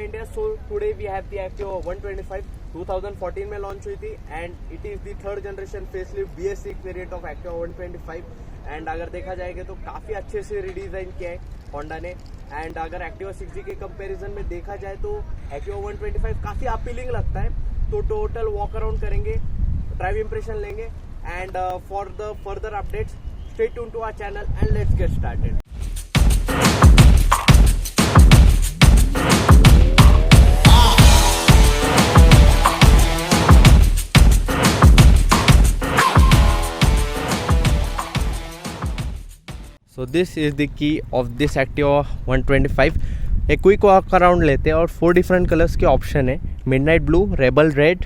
India. So today we have the Activa 125 2014 में launch हुई थी and it is the third generation facelift BS6 variant of Activa 125 and अगर देखा जाएगा तो काफ़ी अच्छे से रिडिज़ाइन किया है होंडा ने and अगर Activa 6G के कंपैरिजन में देखा जाए तो Activa 125 काफ़ी अपीलिंग लगता है. तो टोटल वॉक अराउंड करेंगे, ड्राइव इंप्रेशन लेंगे and for the further updates stay tuned to our channel and let's get started. So this is the key of this Activa 125. एक क्विक वॉक अराउंड लेते हैं और 4 different colours के option है. Midnight blue, rebel red,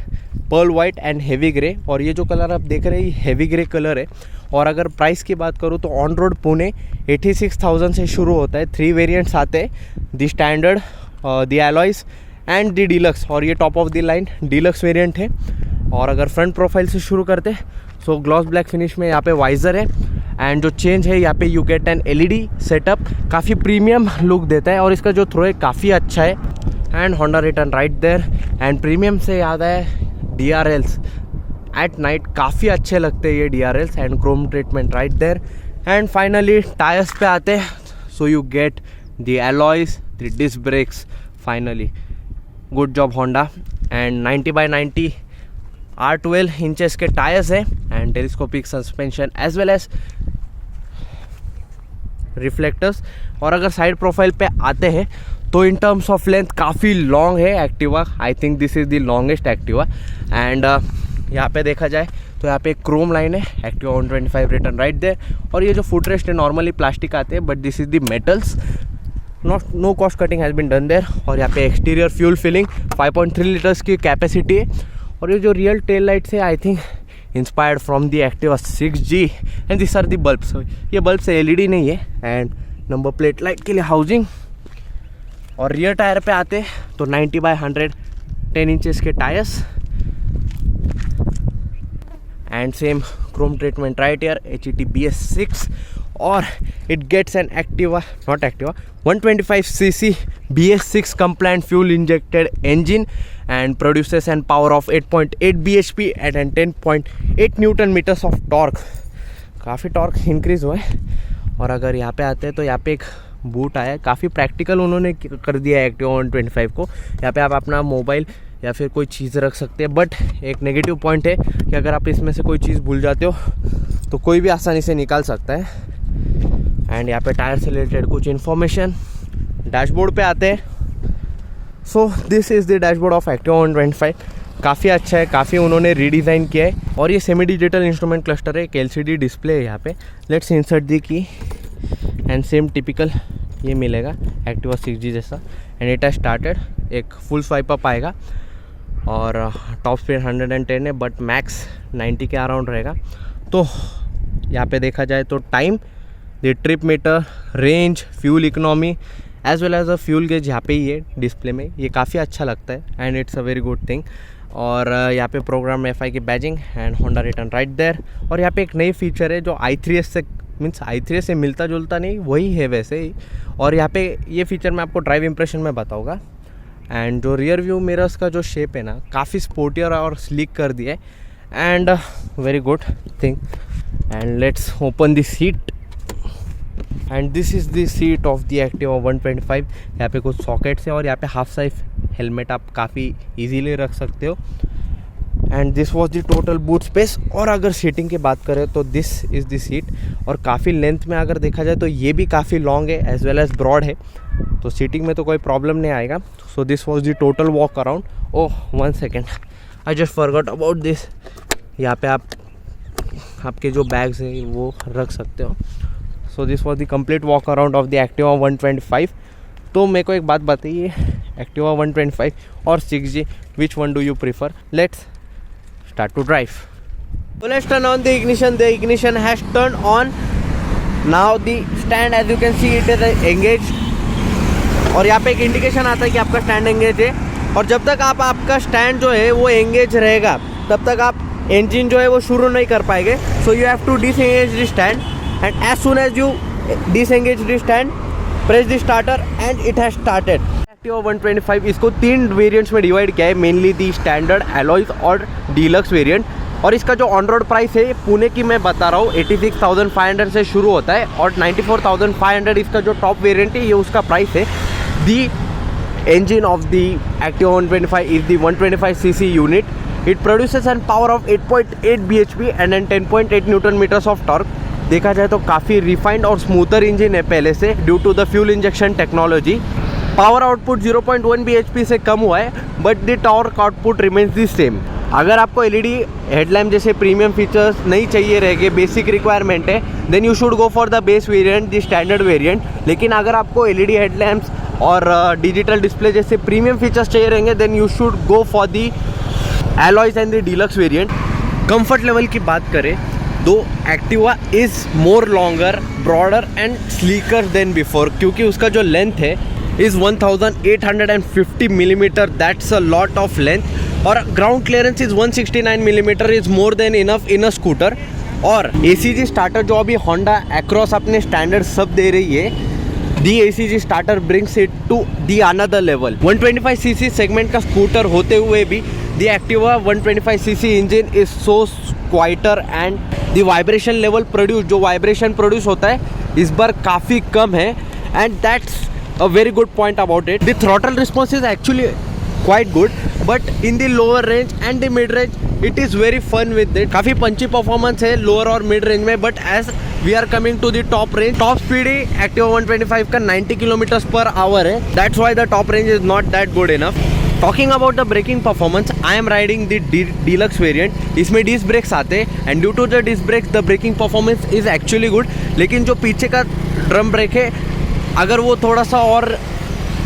pearl white and heavy grey. और ये जो colour आप देख रहे हैं ये हेवी ग्रे कलर है. और अगर प्राइस की बात करूँ तो ऑन रोड पुणे 86,000 से शुरू होता है. 3 वेरिएंट्स आते हैं, दी standard, the alloys and the deluxe. और ये top of the line deluxe variant है. और अगर फ्रंट प्रोफाइल से शुरू करते हैं सो ग्लॉस ब्लैक फिनिश में यहाँ पे वाइजर है एंड जो चेंज है यहाँ पे you get an LED setup. काफ़ी प्रीमियम लुक देता है और इसका जो थ्रो है काफ़ी अच्छा है. And Honda return right there. And premium से याद है DRLs एट नाइट काफ़ी अच्छे लगते हैं ये DRLs and chrome treatment right there. And finally tyres पे आते हैं so you get the alloys, the disc brakes. Finally good job Honda. And 90/90 R12 inches के टायर्स है and telescopic suspension as well as reflectors. और अगर side profile पे आते हैं तो इन टर्म्स ऑफ लेंथ काफ़ी लॉन्ग है Activa. I think this is the longest Activa. And यहाँ पे देखा जाए तो यहाँ पे एक क्रोम लाइन है एक्टिवा 125 रिटर्न राइट देयर. और ये जो फुट रेस्ट है नॉर्मली प्लास्टिक आते हैं but this is the metals. No cost cutting has been done there. और यहाँ पे एक्सटीरियर फ्यूल फिलिंग 5.3 लीटर्स की कैपेसिटी है. और ये जो रियल टेल लाइट्स है I think inspired from the Activa 6G and this are the bulbs. ये बल्ब्स LED नहीं है. एंड नंबर प्लेट लाइट के लिए हाउसिंग. और रियर टायर पे आते तो 90/100 10 इंचेस के tyres and same chrome treatment right here HET BS6. और it gets an Activa 125cc BS6 compliant fuel injected engine and produces an power of 8.8 bhp and 10.8 Newton meters of torque. काफ़ी torque increase हुआ है. और अगर यहाँ पे आते हैं तो यहाँ पे एक बूट आया है. काफ़ी प्रैक्टिकल उन्होंने कर दिया है Activa 125 को. यहाँ पे आप अपना मोबाइल या फिर कोई चीज़ रख सकते हैं. बट एक नेगेटिव पॉइंट है कि अगर आप इसमें से कोई चीज़ भूल जाते हो तो कोई भी आसानी से निकाल सकता है. एंड यहाँ पे टायर से रिलेटेड कुछ इन्फॉर्मेशन. डैशबोर्ड पे आते हैं so this is the dashboard of Activa 125. काफ़ी अच्छा है, काफ़ी उन्होंने रीडिज़ाइन किया है. और ये सेमी डिजिटल इंस्ट्रूमेंट क्लस्टर है, एक LCD डिस्प्ले है यहाँ पे. लेट्स इंसर्ट दी की एंड सेम टिपिकल ये मिलेगा Activa 6G जैसा. And it has started. एक फुल स्वाइप अप आएगा और टॉप स्पीड 110 है बट मैक्स 90 के अराउंड रहेगा. तो यहाँ पे देखा जाए तो time, the trip meter, range, fuel economy as well as a fuel gauge यहाँ पे ही है डिस्प्ले में. ये काफ़ी अच्छा लगता है and it's a very good thing. और यहाँ पे प्रोग्राम FI की badging and Honda return right there. और यहाँ पे एक नई फीचर है जो i3s से मीन्स i3s से मिलता जुलता नहीं, वही है वैसे ही. और यहाँ पे ये फीचर मैं आपको ड्राइव इंप्रेशन में बताऊँगा. एंड जो रियर व्यू मिरर्स का जो शेप है ना काफ़ी स्पोर्टियर और स्लीक कर दिया है and very good thing. And let's open the seat. And this is the seat of the Activa 125. यहाँ पे कुछ सॉकेट्स हैं और यहाँ पे हाफ साइज हेलमेट आप काफ़ी इजीली रख सकते हो. And this was the total boot space. और अगर सीटिंग की बात करें तो दिस इज़ द सीट. और काफ़ी लेंथ में अगर देखा जाए तो ये भी काफ़ी लॉन्ग है एज वेल एज ब्रॉड है. तो सीटिंग में तो कोई प्रॉब्लम नहीं आएगा. So this was the total walk around. Oh 1 second, I just forgot about this. यहाँ पे आप आपके जो बैग्स हैं वो रख सकते हो. So this was the complete walk around of the Activa 125. तो मेरे को एक बात बताइए, Activa 125 और 6G, which one do you prefer? Let's start to drive. So let's turn on the ignition. The ignition has turned on. Now the stand, as you can see, it is engaged. और यहाँ पे एक indication आता है कि आपका stand engage है. और जब तक आपका स्टैंड जो है वो एंगेज रहेगा तब तक आप इंजन जो है वो शुरू नहीं कर पाएंगे. So you have to disengage the stand and as soon as you disengage the stand, press the starter and it has started. Activa 125 इसको 3 वेरिएंट्स में डिवाइड किया है, मेनली दी स्टैंडर्ड, एलॉयज और डीलक्स वेरिएंट। और इसका जो ऑन रोड प्राइस है पुणे की मैं बता रहा हूँ 86,500 से शुरू होता है और 94,500 इसका जो टॉप वेरिएंट है ये उसका प्राइस है। दी engine of the Activa 125 is the 125cc unit. It produces an power of 8.8 bhp and then 10.8 Newton meters of torque. देखा जाए तो काफ़ी रिफाइंड और स्मूथर इंजन है पहले से due to the fuel injection technology. Power output 0.1 bhp से कम हुआ है but the torque output remains the same. अगर आपको एलईडी हेडलैम्प जैसे प्रीमियम फीचर्स नहीं चाहिए रहेंगे, बेसिक रिक्वायरमेंट है, then you should go for the base variant, the standard variant. लेकिन अगर आपको एलईडी हेडलैम्प्स और डिजिटल डिस्प्ले जैसे प्रीमियम फीचर्स चाहिए रहेंगे then you should go for the alloys and the deluxe variant. Comfort level की बात करें दो Activa is more longer, broader and sleeker than before, क्योंकि उसका जो लेंथ है is 1850 millimetre, that's a lot of length. और ground clearance is 169 millimetre, is more than enough in a scooter. और ACG स्टार्टर जो अभी होंडा अक्रॉस अपने standard सब दे रही है, the ACG starter brings it to the another level. 125cc segment का स्कूटर होते हुए भी the Activa 125cc engine is so quieter and the vibration level produce, जो वाइब्रेशन प्रोड्यूस होता है इस बार काफ़ी कम है and that's a very good point about it. The throttle response is actually quite good, but in the lower range and the mid range it is very fun with it. काफ़ी punchy performance है lower और mid range में, but as we are coming to the top range, top speed ही Activa 125 का 90 kilometres per hour है, that's why the top range is not that good enough. Talking about the braking performance, I am riding the deluxe variant, इसमें disc brakes आते हैं and due to the disc brakes the braking performance is actually good. लेकिन जो पीछे का drum brake है अगर वो थोड़ा सा और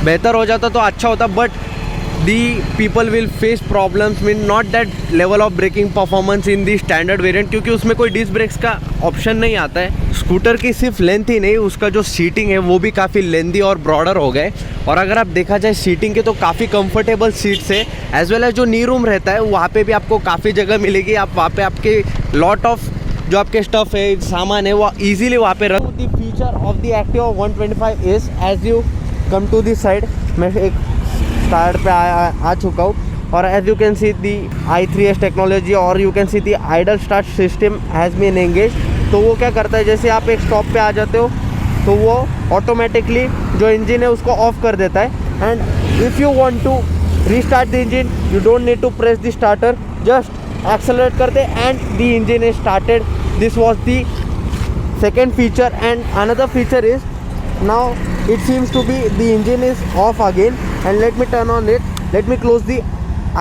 बेहतर हो जाता तो अच्छा होता, but the people will face problems with not that level of braking performance in the standard variant, क्योंकि उसमें कोई डिस्क ब्रेक्स का ऑप्शन नहीं आता है। स्कूटर की सिर्फ लेंथ ही नहीं, उसका जो सीटिंग है वो भी काफ़ी लेंथी और ब्रॉडर हो गए। और अगर आप देखा जाए सीटिंग के तो काफ़ी कंफर्टेबल सीट्स है, एज वेल एज जो नी रूम रहता है वहाँ पे भी आपको काफ़ी जगह मिलेगी। आप वहाँ पे आपके लॉट ऑफ जो आपके स्टफ है, सामान है, वो ईजिली वहाँ पे रख। The feature of the Activa 125 is as you come to this side, मैं एक स्टार्ट पे आ चुका हूँ और as you can see the i3s technology और you can see the idle start system has been engage. तो वो क्या करता है, जैसे आप एक स्टॉप पे आ जाते हो तो वो ऑटोमेटिकली जो इंजन है उसको ऑफ कर देता है and if you want to restart the engine you don't need to press the starter, just accelerate करते and the engine is started. This was the second feature and another feature is now it seems to be the engine is off again and let me turn on it, let me close the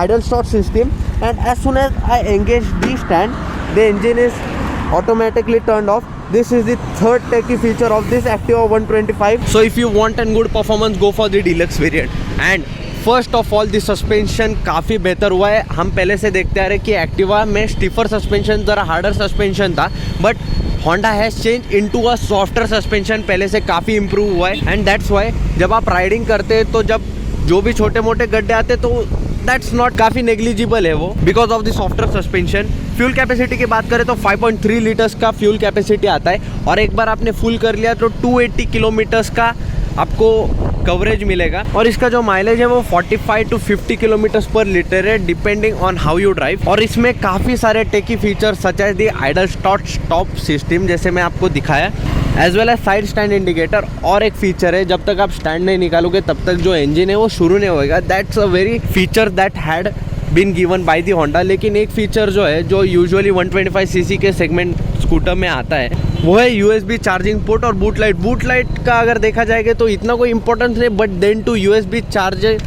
idle start system and as soon as I engage the stand the engine is automatically turned off. This is the third techy feature of this Activa 125. So if you want a good performance go for the deluxe variant and first of all the suspension काफ़ी बेहतर हुआ है। हम पहले से देखते आ रहे कि एक्टिवा में स्टीफर सस्पेंशन, ज़रा हार्डर सस्पेंशन था, but Honda has change into a softer suspension, पहले से काफ़ी इंप्रूव हुआ है एंड दैट्स वाई जब आप राइडिंग करते हैं तो जब जो भी छोटे मोटे गड्ढे आते तो दैट्स नॉट काफ़ी नेग्लिजिबल है वो because of the softer suspension. Fuel capacity की बात करें तो 5.3 लीटर्स का फ्यूल कैपेसिटी आता है और एक बार आपने फुल कर लिया तो 280 किलोमीटर्स का आपको कवरेज मिलेगा और इसका जो माइलेज है वो 45 to 50 किलोमीटर्स पर लीटर है depending on how you drive. और इसमें काफ़ी सारे techie features such as the idle stop system जैसे मैं आपको दिखाया, as well as side stand indicator. और एक फीचर है जब तक आप स्टैंड नहीं निकालोगे तब तक जो इंजन है वो शुरू नहीं होएगा, that's a very feature that had been given by the Honda. लेकिन एक फीचर जो है जो यूजुअली 125cc के सेगमेंट स्कूटर में आता है वो है USB चार्जिंग पोर्ट और बूट लाइट। बूट लाइट का अगर देखा जाएगा तो इतना कोई इंपॉर्टेंस नहीं, but then to USB charger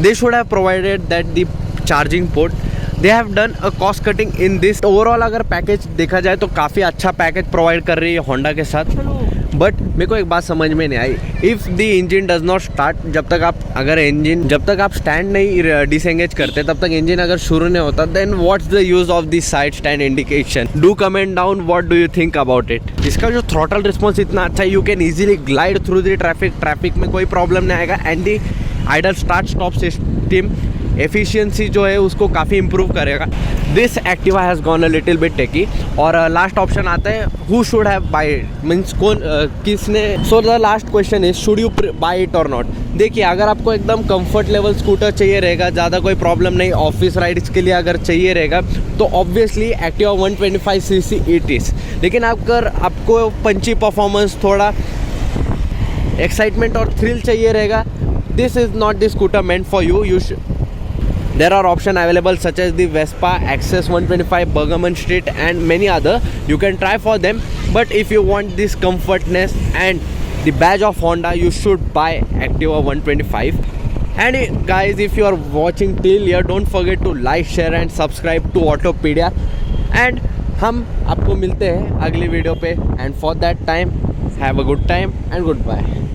they should have provided that the charging port. They have done a cost cutting in this. Overall अगर पैकेज देखा जाए तो काफ़ी अच्छा पैकेज प्रोवाइड कर रही है होंडा के साथ। बट मेरे को एक बात समझ में नहीं आई, if the engine does not start, जब तक आप स्टैंड नहीं डिसएंगेज करते तब तक इंजन अगर शुरू नहीं होता, then what's the use of the side stand indication. Do comment down what do you think about it. इसका जो थ्रॉटल रिस्पॉन्स इतना अच्छा है, you can easily glide through the traffic में कोई प्रॉब्लम नहीं आएगा and the idle start stop system efficiency जो है उसको काफ़ी इंप्रूव करेगा. This Activa has gone a little bit techie. और लास्ट ऑप्शन आता है who should have by it, means कौन किसने. So the last question is should you buy it और नॉट. देखिए, अगर आपको एकदम कंफर्ट लेवल स्कूटर चाहिए रहेगा, ज़्यादा कोई प्रॉब्लम नहीं, ऑफिस राइड्स के लिए अगर चाहिए रहेगा तो obviously Activa 125cc it is. लेकिन अगर आपको पंची परफॉर्मेंस, थोड़ा एक्साइटमेंट और थ्रिल चाहिए रहेगा, this is not the scooter meant for you. There are options available such as the Vespa, Access 125, Bergman Street and many other. You can try for them, but if you want this comfortness and the badge of Honda, you should buy Activa 125. And guys, if you are watching till here, don't forget to like, share and subscribe to Autopedia. And हम आपको मिलते हैं अगली video पे. And for that time, have a good time and goodbye.